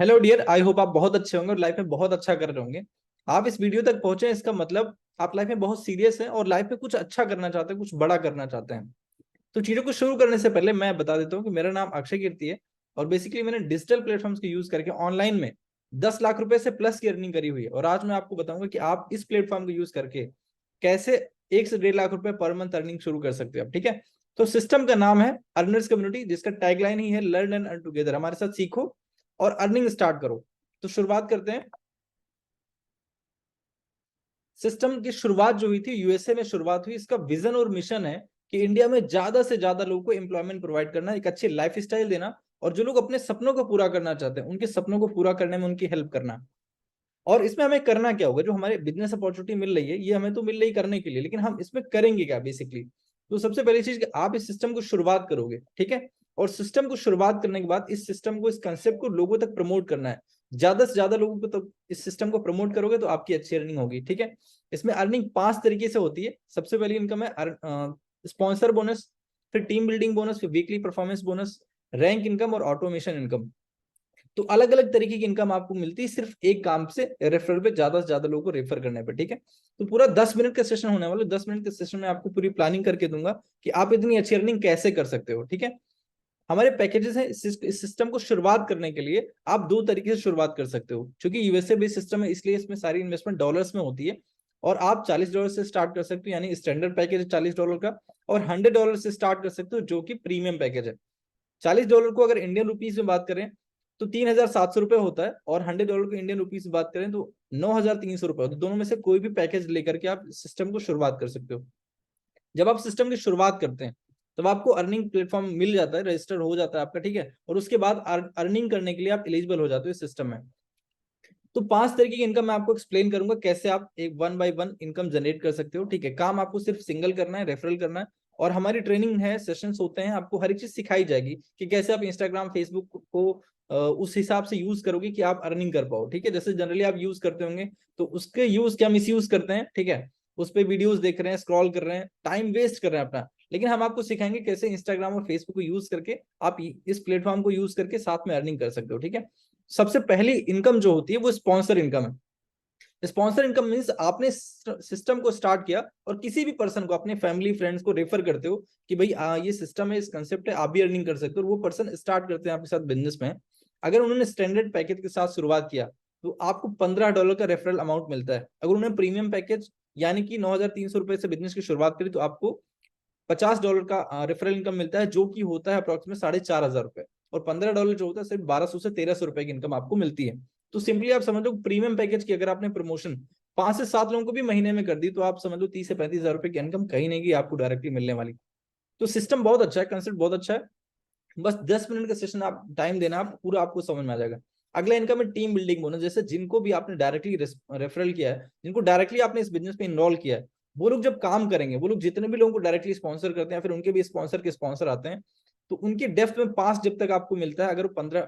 Hello dear, I hope आप बहुत अच्छे होंगे और लाइफ में बहुत अच्छा कर रहे होंगे। आप इस वीडियो तक पहुंचे, इसका मतलब आप लाइफ में बहुत सीरियस हैं और लाइफ में कुछ अच्छा करना चाहते हैं, कुछ बड़ा करना चाहते हैं। तो चीजों को शुरू करने से पहले मैं बता देता हूँ कि मेरा नाम अक्षय कीर्ति है और बेसिकली मैंने डिजिटल प्लेटफॉर्म्स को यूज करके ऑनलाइन में 10 लाख रुपए से प्लस की अर्निंग करी हुई है। और आज मैं आपको बताऊंगा कि आप इस प्लेटफॉर्म को यूज करके कैसे 1 से 1.5 लाख रुपए पर मंथ अर्निंग शुरू कर सकते हो आप। ठीक है, तो सिस्टम का नाम है अर्नर्स कम्युनिटी, जिसका टैगलाइन ही है लर्न एंड अर्न टुगेदर। हमारे साथ सीखो और अर्निंग स्टार्ट करो। तो शुरुआत करते हैं। सिस्टम की शुरुआत जो हुई थी यूएसए में शुरुआत हुई। इसका विजन और मिशन है कि इंडिया में ज्यादा से ज्यादा लोगों को एम्प्लॉयमेंट प्रोवाइड करना, एक अच्छी लाइफ स्टाइल देना, और जो लोग अपने सपनों को पूरा करना चाहते हैं उनके सपनों को पूरा करने में उनकी हेल्प करना। और इसमें हमें करना क्या होगा? जो हमारे बिजनेस अपॉर्चुनिटी मिल रही है ये हमें तो मिल रही करने के लिए, लेकिन हम इसमें करेंगे क्या बेसिकली? तो सबसे पहली चीज कि आप इस सिस्टम को शुरुआत करोगे, ठीक है। और सिस्टम को शुरुआत करने के बाद इस सिस्टम को, इस कंसेप्ट को लोगों तक प्रमोट करना है। ज्यादा से ज्यादा लोगों को तो इस सिस्टम को प्रमोट करोगे तो आपकी अच्छी अर्निंग होगी। ठीक है, इसमें अर्निंग 5 तरीके से होती है। सबसे पहली इनकम है स्पॉन्सर बोनस, फिर टीम बिल्डिंग बोनस, फिर weekly performance bonus, rank income और ऑटोमेशन इनकम। तो अलग अलग तरीके की इनकम आपको मिलती है सिर्फ एक काम से, रेफरल पे, ज्यादा से ज्यादा लोगों को रेफर करने पे। ठीक है, तो पूरा 10 मिनट का सेशन होने वाला। 10 मिनट के सेशन में आपको पूरी प्लानिंग करके दूंगा कि आप इतनी अच्छी अर्निंग कैसे कर सकते हो। ठीक है, हमारे पैकेजेस हैं। इस सिस्टम को शुरुआत करने के लिए आप 2 तरीके से शुरुआत कर सकते हो। क्योंकि यूएसए बेस्ड सिस्टम है इसलिए इसमें सारी इन्वेस्टमेंट डॉलर्स में होती है। और आप $40 से स्टार्ट कर सकते हो, यानी स्टैंडर्ड पैकेज है $40 का। और $100 से स्टार्ट कर सकते हो, जो कि प्रीमियम पैकेज है। $40 को अगर इंडियन रुपीज में बात करें तो $3,700 होता है, और $100 को इंडियन रुपीज में बात करें तो $9,300 होता है। दोनों में से कोई भी पैकेज लेकर के आप सिस्टम को शुरुआत कर सकते हो। जब आप सिस्टम की शुरुआत करते हैं तब आपको अर्निंग प्लेटफॉर्म मिल जाता है, रजिस्टर हो जाता है आपका। ठीक है, और उसके बाद अर्निंग करने के लिए आप एलिजिबल हो जाते हो इस सिस्टम में। तो 5 तरीके की इनकम मैं आपको एक्सप्लेन करूंगा कैसे आप एक 1 बाय 1 इनकम जनरेट कर सकते हो। ठीक है, काम आपको सिर्फ सिंगल करना है, रेफरल करना है। और हमारी ट्रेनिंग है, सेशंस होते हैं, आपको हर एक चीज सिखाई जाएगी कि कैसे आप इंस्टाग्राम फेसबुक को उस हिसाब से यूज करोगे कि आप अर्निंग कर पाओ। ठीक है, जैसे जनरली आप यूज करते होंगे तो उसके यूज क्या मिस यूज करते हैं। ठीक है, उस पर वीडियोज देख रहे हैं, स्क्रॉल कर रहे हैं, टाइम वेस्ट कर रहे हैं अपना। लेकिन हम आपको सिखाएंगे कैसे इंस्टाग्राम और फेसबुक को यूज करके आप इस प्लेटफॉर्म को यूज करके साथ में अर्निंग कर सकते हो। ठीक है, सबसे पहली इनकम जो होती है वो स्पॉन्सर इनकम है। स्पॉन्सर इनकम मीन्स आपने सिस्टम को स्टार्ट किया और किसी भी पर्सन को, अपने फैमिली फ्रेंड्स को रेफर करते हो कि भाई ये सिस्टम है, इस कंसेप्ट है, आप भी अर्निंग कर सकते हो। और वो पर्सन स्टार्ट करते हैं आपके साथ बिजनेस में। अगर उन्होंने स्टैंडर्ड पैकेज के साथ शुरुआत किया तो आपको $15 का रेफरल अमाउंट मिलता है। अगर उन्होंने प्रीमियम पैकेज यानी कि $9,300 से बिजनेस की शुरुआत करी तो आपको $50 का रेफरल इनकम मिलता है, जो कि होता है अप्रोक्सीमेट $4,500। और $15 जो होता है सिर्फ 1200 से 1,300 रुपए की इनकम आपको मिलती है। तो सिंपली आप समझ लो प्रीमियम पैकेज की अगर आपने प्रमोशन 5 से 7 लोगों को भी महीने में कर दी तो आप समझ लो 30 से 35 हजार रुपए की इनकम कहीं नहीं की आपको डायरेक्टली मिलने वाली। तो सिस्टम बहुत अच्छा है, कंसेप्ट बहुत अच्छा है। बस 10 मिनट का सेशन आप टाइम देना, आप पूरा आपको समझ में आ जाएगा। अगला इनकम है टीम बिल्डिंग बोनस। जैसे जिनको भी आपने डायरेक्टली रेफरल किया है, जिनको डायरेक्टली आपने इस बिजनेस में इन्वॉल्व किया है, वो लोग जब काम करेंगे, वो लोग जितने भी लोगों को डायरेक्टली स्पॉन्सर करते हैं, फिर उनके भी स्पॉन्सर के स्पॉन्सर आते हैं, तो उनकी डेप्थ में पास जब तक आपको मिलता है,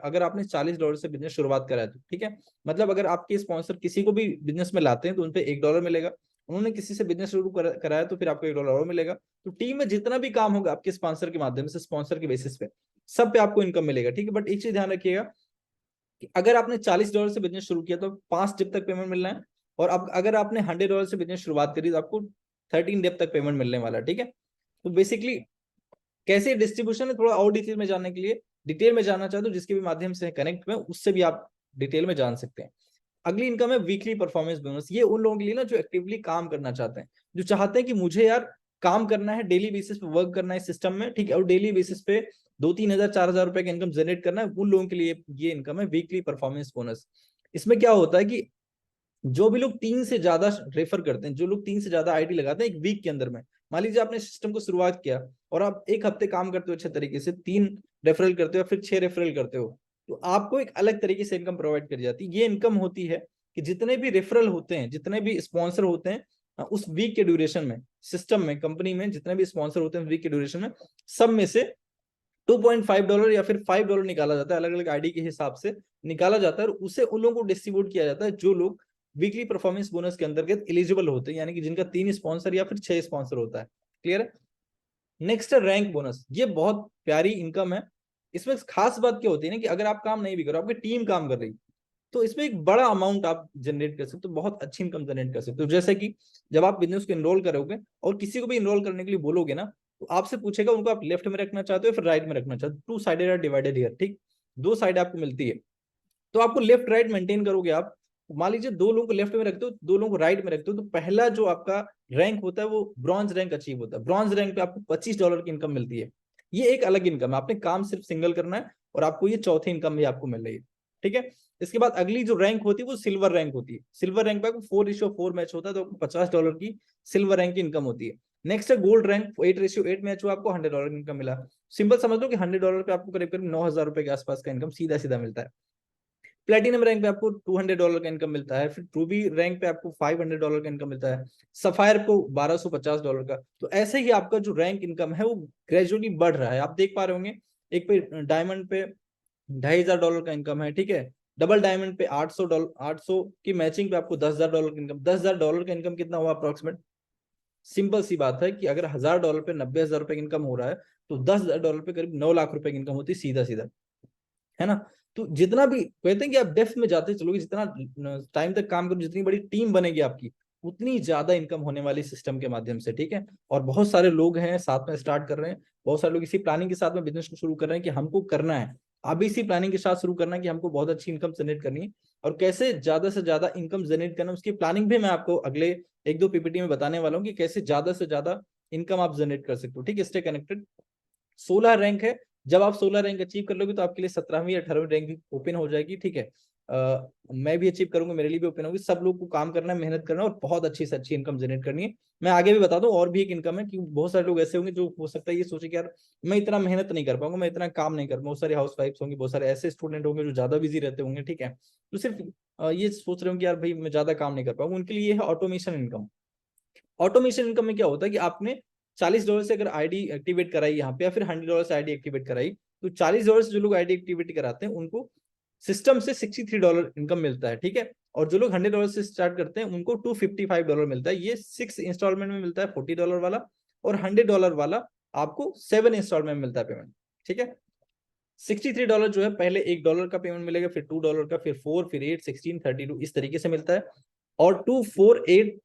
अगर आपने $40 से बिजनेस शुरुआत करा है तो ठीक है। मतलब अगर आपके स्पॉन्सर किसी को भी बिजनेस में लाते हैं तो उनपे $1 मिलेगा। उन्होंने किसी से बिजनेस शुरू कराया तो फिर आपको $1 और मिलेगा। तो टीम में जितना भी काम होगा आपके स्पॉन्सर के माध्यम से, स्पॉन्सर के बेसिस पे, सब पे आपको इनकम मिलेगा। ठीक है, बट एक चीज ध्यान रखिएगा कि अगर आपने $40 से बिजनेस शुरू किया तो 5 जब तक पेमेंट मिलना है। और अब अगर आपने $100 से बिजनेस शुरुआत करी तो आपको 13 जब तक पेमेंट मिलने वाला है। ठीक है, तो बेसिकली कैसे डिस्ट्रीब्यूशन है, थोड़ा और डिटेल में जानने के लिए, डिटेल में जानना चाहते हो जिसके भी माध्यम से कनेक्ट में, उससे भी आप डिटेल में जान सकते हैं। अगली इनकम है वीकली परफॉर्मेंस बोनस। ये उन लोगों के लिए ना जो एक्टिवली काम करना चाहते हैं, जो चाहते हैं कि मुझे यार काम करना है, डेली बेसिस पे वर्क करना है सिस्टम में। ठीक है, और डेली बेसिस पे 2-3 हजार 4 हजार रुपए का इनकम जनरेट करना है, उन लोगों के लिए ये इनकम है वीकली परफॉर्मेंस बोनस। इसमें क्या होता है कि जो भी लोग 3 से ज्यादा रेफर करते हैं, जो लोग 3 से ज्यादा आईडी लगाते हैं एक वीक के अंदर में, मान लीजिए आपने सिस्टम को शुरुआत किया और आप एक हफ्ते काम करते हो अच्छे तरीके से, 3 रेफरल करते हो फिर 6 रेफरल करते हो, तो आपको एक अलग तरीके से इनकम प्रोवाइड कर जाती है। ये इनकम होती है कि जितने भी रेफरल होते हैं, जितने भी स्पॉन्सर होते हैं, उस वीक के ड्यूरेशन में, सिस्टम में, कंपनी में जितने भी स्पॉन्सर होते हैं वीक के ड्यूरेशन में, सब में से $2.5 या फिर $5 निकाला जाता है, अलग अलग आईडी के हिसाब से निकाला जाता है, और उसे उन लोगों को डिस्ट्रीब्यूट किया जाता है जो लोग वीकली परफॉर्मेंस बोनस के अंतर्गत एलिजिबल होते हैं, यानी कि जिनका 3 स्पॉन्सर या फिर 6 स्पॉन्सर होता है। क्लियर है? नेक्स्ट है रैंक बोनस। ये बहुत प्यारी इनकम है। इसमें खास बात क्या होती है ना कि अगर आप काम नहीं भी करो, आपकी टीम काम कर रही, तो इसमें एक बड़ा अमाउंट आप जनरेट कर सकते हो, बहुत अच्छी इनकम जनरेट कर सकते हो। जैसे कि जब आप बिजनेस को इनरोल करोगे और किसी को भी इनरोल करने के लिए बोलोगे ना, तो आपसे पूछेगा उनको आप लेफ्ट में रखना चाहते हो फिर राइट में रखना चाहते हो। Two sided are divided here, ठीक, दो साइड आपको मिलती है, तो आपको लेफ्ट राइट मेंटेन करोगे आप। मान लीजिए दो लोगों को लेफ्ट में रखते हो, दो लोगों को राइट में रखते हो, तो पहला जो आपका रैंक होता है वो ब्रॉन्ज रैंक अचीव होता है। ब्रॉन्ज रैंक पे आपको $25 की इनकम मिलती है। ये एक अलग इनकम है, आपने काम सिर्फ सिंगल करना है और आपको ये चौथी इनकम भी आपको मिल रही है, ठीक है। इसके बाद अगली जो रैंक होती है वो सिल्वर रैंक होती है। सिल्वर रैंक पे आपको 4:4 मैच होता है, तो आपको $50 की सिल्वर रैंक की इनकम होती है। नेक्स्ट है गोल्ड रैंक, 8:8 मैच हुआ, आपको $100 की इनकम मिला। सिंपल समझ लो कि $100 पे आपको करीब करीब $9,000 के आसपास का इनकम सीधा सीधा मिलता है। प्लेटिनम रैंक पे आपको $200 का इनकम मिलता है, फिर रूबी रैंक पे आपको $500 का इनकम मिलता है, सफायर को $1,250 का। तो ऐसे ही आपका जो रैंक इनकम है वो ग्रेजुअली बढ़ रहा है। आप देख पा रहे होंगे, एक पे डायमंड पे $2,500 का इनकम है, ठीक है। डबल डायमंड पे $800, 800 की मैचिंग पे आपको $10,000 की इनकम। $10,000 का इनकम कितना हुआ अप्रोक्सीमेट? सिंपल सी बात है कि अगर $1,000 पे $90,000 की इनकम हो रहा है, तो $10,000 पे करीब 9 लाख रुपए की इनकम होती है सीधा सीधा, है ना। तो जितना भी कहते हैं कि आप डेप्थ में जाते चलोगे, जितना टाइम तक काम करो, जितनी बड़ी टीम बनेगी आपकी, उतनी ज्यादा इनकम होने वाली सिस्टम के माध्यम से, ठीक है। और बहुत सारे लोग हैं साथ में स्टार्ट कर रहे हैं, बहुत सारे लोग इसी प्लानिंग के साथ में बिजनेस को शुरू कर रहे हैं कि हमको करना है। अब इसी प्लानिंग के साथ शुरू करना है कि हमको बहुत अच्छी इनकम जनरेट करनी है, और कैसे ज्यादा से ज्यादा इनकम जनरेट करना, उसकी प्लानिंग भी मैं आपको अगले 1-2 पीपीटी में बताने वाला हूँ कि कैसे ज्यादा से ज्यादा इनकम आप जनरेट कर सकते हो, ठीक है। Stay connected. 16 रैंक है, जब आप 16 रैंक अचीव कर लोगे तो आपके लिए 17वीं 18वीं रैंक भी ओपन हो जाएगी, ठीक है। मैं भी अचीव करूंगा, मेरे लिए भी ओपन होगी। सब लोग को काम करना है, मेहनत करना है और बहुत अच्छी से अच्छी इनकम जनरेट करनी है। मैं आगे भी बता दूं, और भी एक इनकम है कि बहुत सारे लोग ऐसे होंगे जो हो सकता है ये सोचे कि यार मैं इतना मेहनत नहीं कर पाऊंगा, मैं इतना काम नहीं कर पाऊंगा। बहुत सारे हाउस वाइफ्स होंगे, बहुत सारे ऐसे स्टूडेंट होंगे जो ज्यादा बिजी रहते होंगे, ठीक है। तो सिर्फ ये सोच रहे होंगे यार भाई मैं ज्यादा काम नहीं कर पाऊंगा, उनके लिए ये है ऑटोमेशन इनकम। ऑटोमेशन इनकम में क्या होता है कि आपने $40 से अगर आईडी एक्टिवेट कराई यहाँ पे, या फिर $100 से आईडी एक्टिवेट कराई, तो $40 से जो लोग आईडी एक्टिवेट कराते हैं उनको सिस्टम से $63 इनकम मिलता है, ठीक है। और जो लोग $100 से स्टार्ट करते हैं उनको $255 मिलता है। ये 6 इंस्टॉलमेंट में मिलता है, $40 वाला, और $100 वाला आपको 7 इंस्टॉलमेंट में मिलता है पेमेंट, ठीक है। $63 जो है पहले $1 का पेमेंट मिलेगा, फिर $2 का, फिर 4, फिर 8, 16, 32 इस तरीके से मिलता है। और 2, 4, 8,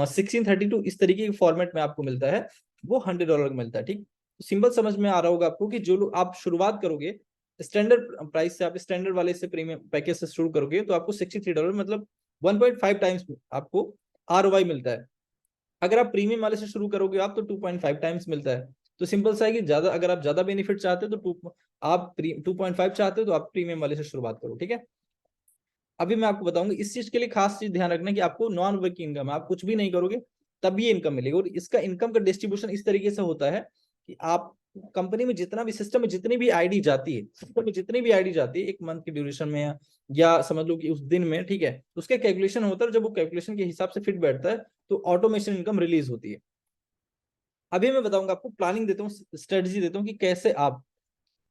16, 32 इस तरीके के फॉर्मेट में आपको मिलता है, वो $100 का मिलता है, ठीक। सिंपल समझ में आ रहा होगा आपको कि जो लोग आप शुरुआत करोगे स्टैंडर्ड प्राइस से, आप स्टैंडर्ड वाले से प्रीमियम पैकेज से शुरू करोगे तो आपको $63 मतलब 1.5 टाइम्स आपको ROI मिलता है। अगर आप प्रीमियम वाले से शुरू करोगे आप तो 2.5 टाइम्स मिलता है। तो सिंपल सा है कि ज्यादा, अगर आप ज्यादा बेनिफिट चाहते हो तो आप 2.5 चाहते हो तो आप प्रीमियम वाले से शुरुआत करो, ठीक है। अभी मैं आपको बताऊंगा, इस चीज के लिए खास चीज ध्यान रखना कि आपको नॉन वर्किंग इनकम है, आप कुछ भी नहीं करोगे तब ये इनकम मिलेगी। और इसका इनकम का डिस्ट्रीब्यूशन इस तरीके से होता है कि आप कंपनी में जितना भी सिस्टम में जितनी भी आईडी जाती है, सिस्टम में जितनी भी आईडी जाती है एक मंथ की ड्यूरेशन में या समझ लो कि उस दिन में, ठीक है, उसका कैलकुलेशन होता है। जब वो कैलकुलेशन के हिसाब से फिट बैठता है तो ऑटोमेशन इनकम रिलीज होती है। अभी मैं बताऊंगा आपको, प्लानिंग देता हूँ, स्ट्रेटजी देता हूँ कि कैसे आप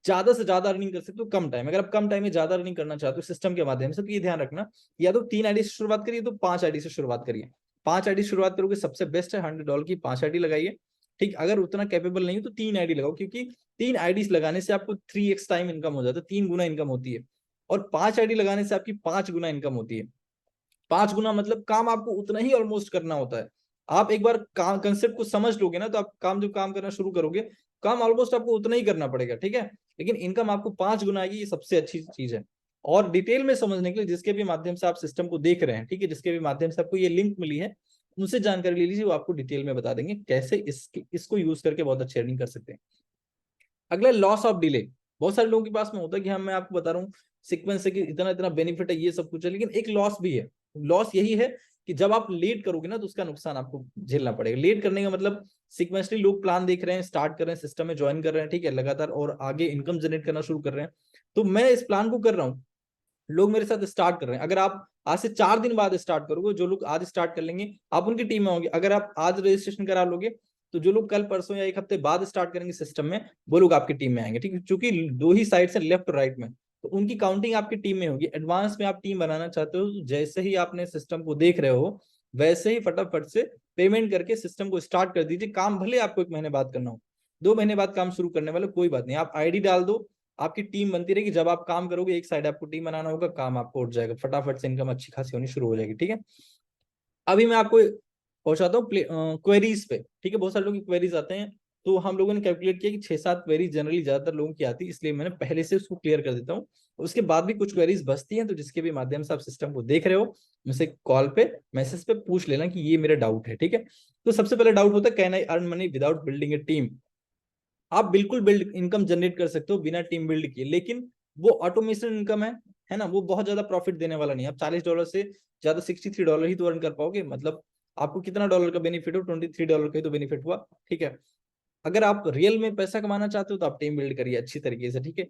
ज्यादा से ज्यादा अर्निंग कर सकते हो कम टाइम। अगर आप कम टाइम में ज्यादा अर्निंग करना चाहते हो सिस्टम के माध्यम से, तो ये ध्यान रखना, या तो 3 आईडी से शुरुआत करिए तो 5 आईडी से शुरुआत करिए। 5 आईडी शुरुआत करोगे सबसे बेस्ट है, $100 की 5 आईडी लगाइए, ठीक। अगर उतना कैपेबल नहीं हो तो 3 आईडी लगाओ, क्योंकि 3 आईडी लगाने से आपको 3x टाइम इनकम हो जाता है, 3 गुना इनकम होती है। और 5 आईडी लगाने से आपकी 5 गुना इनकम होती है। 5 गुना मतलब काम आपको उतना ही ऑलमोस्ट करना होता है। आप एक बार काम कंसेप्ट को समझ लोगे ना, तो आप काम करना शुरू करोगे, काम ऑलमोस्ट आपको उतना ही करना पड़ेगा, ठीक है। लेकिन इनकम आपको 5 गुना आएगी, ये सबसे अच्छी चीज है। और डिटेल में समझने के लिए जिसके भी माध्यम से आप सिस्टम को देख रहे हैं, ठीक है, जिसके भी माध्यम से आपको ये लिंक मिली है, उनसे जानकारी ले लीजिए, वो आपको डिटेल में बता देंगे कैसे इसको यूज करके बहुत अच्छी अर्निंग कर सकते हैं। अगला लॉस ऑफ डिले। बहुत सारे लोगों के पास में होता है कि हम, मैं आपको बता रहा हूँ सीक्वेंस से कि इतना इतना बेनिफिट है, ये सब कुछ है, लेकिन एक लॉस भी है। लॉस यही है कि जब आप लेट करोगे ना तो उसका नुकसान आपको झेलना पड़ेगा। लेट करने का मतलब सिक्वेंसली लोग प्लान देख रहे हैं, स्टार्ट कर रहे हैं, सिस्टम में ज्वाइन कर रहे हैं, ठीक है, लगातार, और आगे इनकम जनरेट करना शुरू कर रहे हैं। तो मैं इस प्लान को कर रहा हूँ, लोग मेरे साथ स्टार्ट कर रहे हैं। अगर आप आज से 4 दिन बाद स्टार्ट करोगे, जो लोग आज स्टार्ट कर लेंगे आप उनकी टीम में होंगे। अगर आप आज रजिस्ट्रेशन करा लोगे तो जो लोग कल परसों या 1 हफ्ते बाद स्टार्ट करेंगे सिस्टम में, वो लोग आपकी टीम में आएंगे, ठीक है। क्योंकि दो ही साइड से, लेफ्ट और राइट में, तो उनकी काउंटिंग आपकी टीम में होगी। एडवांस में आप टीम बनाना चाहते हो तो जैसे ही आपने सिस्टम को देख रहे हो वैसे ही फटाफट से पेमेंट करके सिस्टम को स्टार्ट कर दीजिए। काम भले आपको 1 महीने बाद करना हो, 2 महीने बाद काम शुरू करने वाले, कोई बात नहीं, आप आईडी डाल दो, आपकी टीम बनती रहेगी। जब आप काम करोगे, एक साइड आपको टीम बनाना होगा, काम आपको उठ जाएगा, फटाफट से इनकम अच्छी खासी होनी शुरू हो जाएगी। ठीक है, अभी मैं आपको पहुंचाता हूँ क्वेरीज पे। ठीक है, बहुत सारे लोग की क्वेरीज आते हैं, तो हम लोगों ने कैलकुलेट किया कि 6-7 क्वेरीज जनरली ज्यादातर लोगों की आती है, इसलिए मैंने पहले से उसको क्लियर कर देता हूँ। उसके बाद भी कुछ क्वेरीज बचती हैं, तो जिसके भी माध्यम से आप सिस्टम को देख रहे हो, मुझसे कॉल पे मैसेज पे पूछ लेना कि ये मेरा डाउट है। ठीक है, तो सबसे पहले डाउट होता है, can I earn money without building A team. आप बिल्कुल बिल्ड इनकम जनरेट कर सकते हो बिना टीम बिल्ड किए, लेकिन वो ऑटोमेशन इनकम है ना, वो बहुत ज्यादा प्रॉफिट देने वाला नहीं है। आप $40 से ज्यादा $63 ही तो अर्न कर पाओगे, मतलब आपको कितना डॉलर का बेनिफिट हो, $23 का ही तो बेनिफिट हुआ। ठीक है, अगर आप रियल में पैसा कमाना चाहते हो तो आप टीम बिल्ड करिए अच्छी तरीके से। ठीक है,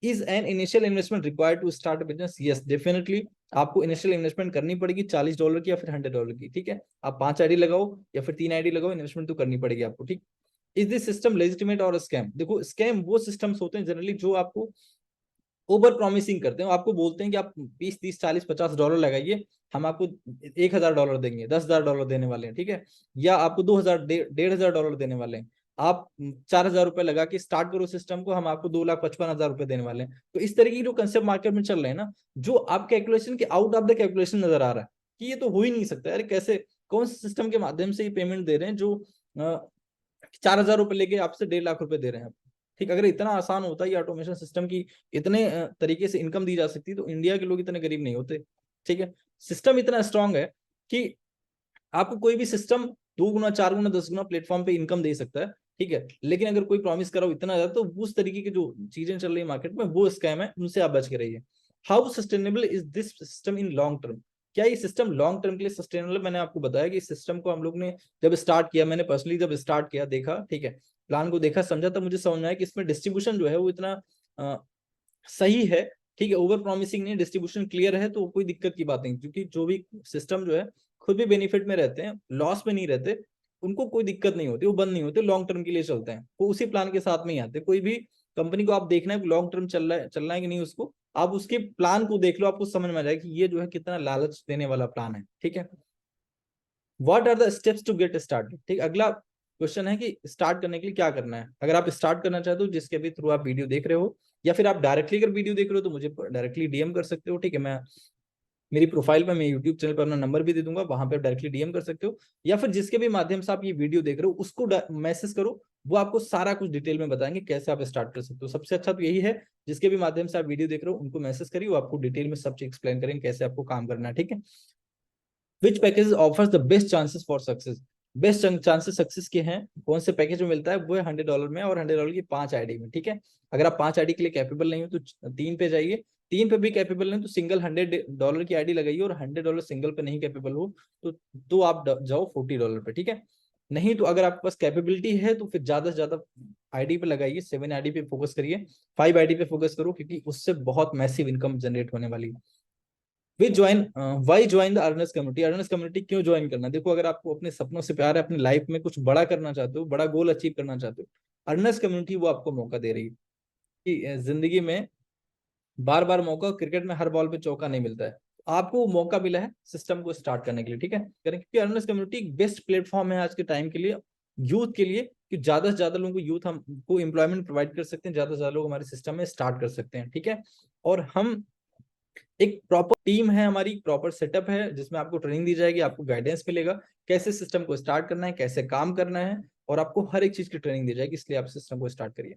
is an initial investment required to start business? Yes definitely, आपको इनिशियल इन्वेस्टमेंट करनी पड़ेगी $40 की या फिर $100 की। ठीक है, आप 5 आईडी लगाओ या फिर 3 आईडी लगाओ, इन्वेस्टमेंट तो करनी पड़ेगी आपको। ठीक, इज दिस सिस्टम लेजिटिमेट और स्कैम? देखो, स्कैम वो सिस्टम्स होते हैं जनरली जो आपको ओवर प्रॉमिसिंग करते हैं, आपको बोलते हैं कि आप 20, 30, 40, 50 डॉलर लगाइए, हम आपको $1,000 देंगे, $10,000 देने वाले हैं। ठीक है, या आपको 2,000, $1,500 देने वाले हैं। आप $4,000 लगा के स्टार्ट करो सिस्टम को, हम आपको $2,55,000 देने वाले हैं। तो इस तरीके की जो कंसेप्ट मार्केट में चल रहे हैं ना, जो आप कैलकुलेशन के आउट ऑफ द कैलकुलेशन नजर आ रहा है कि ये तो हो ही नहीं सकता, अरे कैसे, कौन से सिस्टम के माध्यम से ये पेमेंट दे रहे हैं जो $4,000 लेके आपसे $1.5 लाख दे रहे हैं। ठीक, अगर इतना आसान होता ये ऑटोमेशन सिस्टम की, इतने तरीके से इनकम दी जा सकती, तो इंडिया के लोग इतने गरीब नहीं होते। ठीक है, सिस्टम इतना स्ट्रांग है कि आपको कोई भी सिस्टम 2 गुना, 4 गुना, 10 गुना प्लेटफॉर्म पे इनकम दे सकता है। ठीक है, लेकिन अगर कोई प्रॉमिस करो इतना ज्यादा, तो उस तरीके की जो चीजें चल रही है मार्केट में, वो स्कैम है, उनसे आप बच के रहिए। How sustainable is this system in long term? क्या ये सिस्टम लॉन्ग टर्म के लिए सस्टेनेबल? मैंने आपको बताया कि इस सिस्टम को हम लोग ने जब स्टार्ट किया, मैंने पर्सनली जब स्टार्ट किया, देखा, ठीक है, प्लान को देखा, समझा, तब मुझे समझ में आया कि इसमें डिस्ट्रीब्यूशन जो है वो इतना सही है। ठीक है, ओवर प्रॉमिसिंग नहीं, डिस्ट्रीब्यूशन क्लियर है, तो कोई दिक्कत की बात नहीं, क्योंकि जो भी सिस्टम जो है खुद भी बेनिफिट में रहते हैं, लॉस में नहीं रहते, उनको कोई दिक्कत नहीं होती, वो बंद नहीं होते, लॉन्ग टर्म के लिए चलते हैं, वो उसी प्लान के साथ में ही आते हैं। कोई भी कंपनी को आप देखना है लॉन्ग टर्म चलना है कि नहीं, उसको आप उसके प्लान को देख लो, आपको समझ में आ जाएगा कि ये जो है कितना लालच देने वाला प्लान है। ठीक है, what are the steps to get started? ठीक, अगला क्वेश्चन है कि स्टार्ट करने के लिए क्या करना है। अगर आप स्टार्ट करना चाहते हो, जिसके भी थ्रू आप वीडियो देख रहे हो, या फिर आप डायरेक्टली अगर वीडियो देख रहे हो तो मुझे डायरेक्टली डीएम कर सकते हो। ठीक है, मैं मेरी प्रोफाइल पे, मैं यूट्यूब चैनल पर अपना नंबर भी दे दूंगा, वहां पे डायरेक्टली डीएम कर सकते हो, या फिर जिसके भी माध्यम से आप ये वीडियो देख रहे हो उसको मैसेज करो, वो आपको सारा कुछ डिटेल में बताएंगे कैसे आप स्टार्ट कर सकते हो। सबसे अच्छा तो यही है, जिसके भी माध्यम से आप वीडियो देख रहे हो उनको मैसेज करिए, वो आपको डिटेल में सब चीज एक्सप्लेन करेंगे कैसे आपको काम करना है। ठीक है, which package offers the best chances for success? Best chances success के हैं, कौन से पैकेज में मिलता है, वो है $100 में और $100 की 5 आईडी में। ठीक है, अगर आप 5 आईडी के लिए कैपेबल नहीं हो तो 3 पे जाइए, 3 पे भी कैपेबल नहीं तो सिंगल $100 की आईडी लगाइए, और $100 सिंगल पे नहीं कैपेबल हो तो आप जाओ $40 पे। ठीक है, नहीं तो अगर आपके पास कैपेबिलिटी है तो फिर ज्यादा से ज्यादा आईडी पे लगाइए, 7 आईडी पे फोकस करिए, 5 आईडी पे फोकस करो, क्योंकि उससे बहुत मैसिव इनकम जनरेट होने वाली है। We join why join the earners community? Earners community क्यों ज्वाइन करना? देखो, अगर आपको अपने सपनों से प्यार है, अपनी लाइफ में कुछ बड़ा करना चाहते हो, बड़ा गोल अचीव करना चाहते हो, अर्नर्स कम्युनिटी वो आपको मौका दे रही है कि जिंदगी में बार बार मौका, क्रिकेट में हर बॉल पे चौका नहीं मिलता है, आपको वो मौका मिला है सिस्टम को स्टार्ट करने के लिए। ठीक है, करें, क्योंकि अर्नर्स कम्युनिटी एक बेस्ट प्लेटफॉर्म है आज के टाइम के लिए, यूथ के लिए, कि ज्यादा से ज्यादा लोगों को यूथ हमको एम्प्लॉयमेंट प्रोवाइड कर सकते हैं, ज्यादा से ज्यादा लोग हमारे सिस्टम में स्टार्ट कर सकते हैं। ठीक है, और हम एक प्रॉपर टीम है, हमारी प्रॉपर सेटअप है, जिसमें आपको ट्रेनिंग दी जाएगी, आपको गाइडेंस मिलेगा कैसे सिस्टम को स्टार्ट करना है, कैसे काम करना है, और आपको हर एक चीज की ट्रेनिंग दी जाएगी, इसलिए आप सिस्टम को स्टार्ट करिए।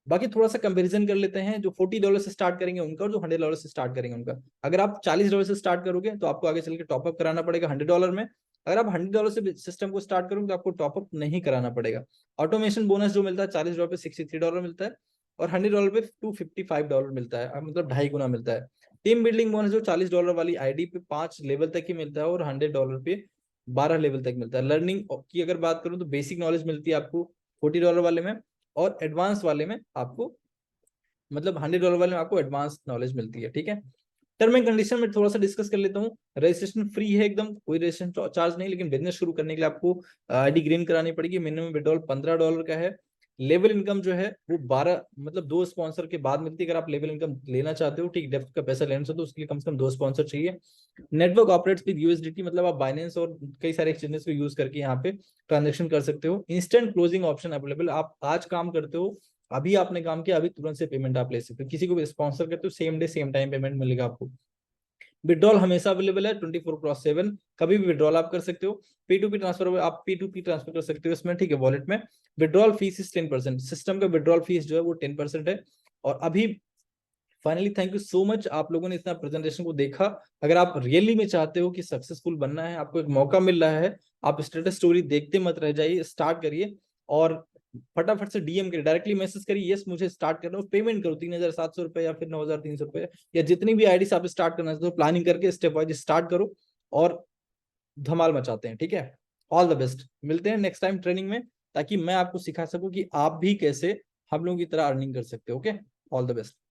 बाकी थोड़ा सा कंपैरिजन कर लेते हैं, जो $40 से स्टार्ट करेंगे उनका और जो $100 से स्टार्ट करेंगे उनका। अगर आप $40 से स्टार्ट करोगे तो आपको आगे चल के टॉपअप कराना पड़ेगा $100 में। अगर आप $100 से सिस्टम को स्टार्ट करोगे तो आपको टॉपअप नहीं कराना पड़ेगा। ऑटोमेशन बोनस जो मिलता है $40 पे $63 मिलता है, और $100 पे $255 मिलता है, मतलब 2.5 गुना मिलता है। टीम बिल्डिंग बोनस जो $40 वाली आईडी पे 5 लेवल तक ही मिलता है, और $100 पे 12 लेवल तक मिलता है। लर्निंग की अगर बात करूं तो बेसिक नॉलेज मिलती है आपको $40 वाले में, और एडवांस वाले में आपको, मतलब $100 वाले में आपको एडवांस नॉलेज मिलती है। ठीक है, टर्म एंड कंडीशन में थोड़ा सा डिस्कस कर लेता हूँ। रजिस्ट्रेशन फ्री है एकदम, कोई रजिस्ट्रेशन चार्ज नहीं, लेकिन बिजनेस शुरू करने के लिए आपको आईडी ग्रीन करानी पड़ेगी। मिनिमम विड्रॉल $15 का है। लेवल इनकम जो है वो 12, मतलब 2 स्पॉन्सर के बाद मिलती है। अगर आप लेवल इनकम लेना चाहते हो, ठीक, डेप्थ का पैसा लेना चाहते हो, उसके लिए कम से कम 2 स्पॉन्सर चाहिए। नेटवर्क ऑपरेट्स विद यूएसडीटी, मतलब आप बाइनेंस और कई सारे एक्सचेंजेस को यूज करके यहाँ पे ट्रांजेक्शन कर सकते हो। इंस्टेंट क्लोजिंग ऑप्शन अवेलेबल, आप आज काम करते हो अभी आपने काम किया, अभी तुरंत से पेमेंट आप ले सकते हो। किसी को भी स्पॉन्सर करते हो, same day same time payment मिलेगा आपको। विड्रॉल हमेशा अवेलेबल है 24/7, कभी भी विड्रॉल आप कर सकते हो। P2P ट्रांसफर आप P2P ट्रांसफर कर सकते हो इसमें, ठीक है, वॉलेट में। विड्रॉल फीस इज 10%, सिस्टम का विड्रॉल फीस जो है वो 10% है। और अभी finally thank you so much, आप लोगों ने इतना प्रेजेंटेशन को देखा। अगर आप रियली में चाहते हो कि सक्सेसफुल बनना है, आपको एक मौका मिल रहा है, आप स्टेटस स्टोरी देखते मत रह जाइए, स्टार्ट करिए और फटाफट से डीएम करिए, डायरेक्टली मैसेज करिए, यस मुझे स्टार्ट करना है, पेमेंट करो 3,700 रुपए या फिर 9,300 रुपए, या जितनी भी आईडी से आप स्टार्ट करना चाहते हो, प्लानिंग करके स्टेप वाइज स्टार्ट करो और धमाल मचाते हैं, ठीक है। ऑल द बेस्ट, मिलते हैं नेक्स्ट टाइम ट्रेनिंग में, ताकि मैं आपको सिखा सकूं कि आप भी कैसे हम लोगों की तरह अर्निंग कर सकते हो। Okay, all the best.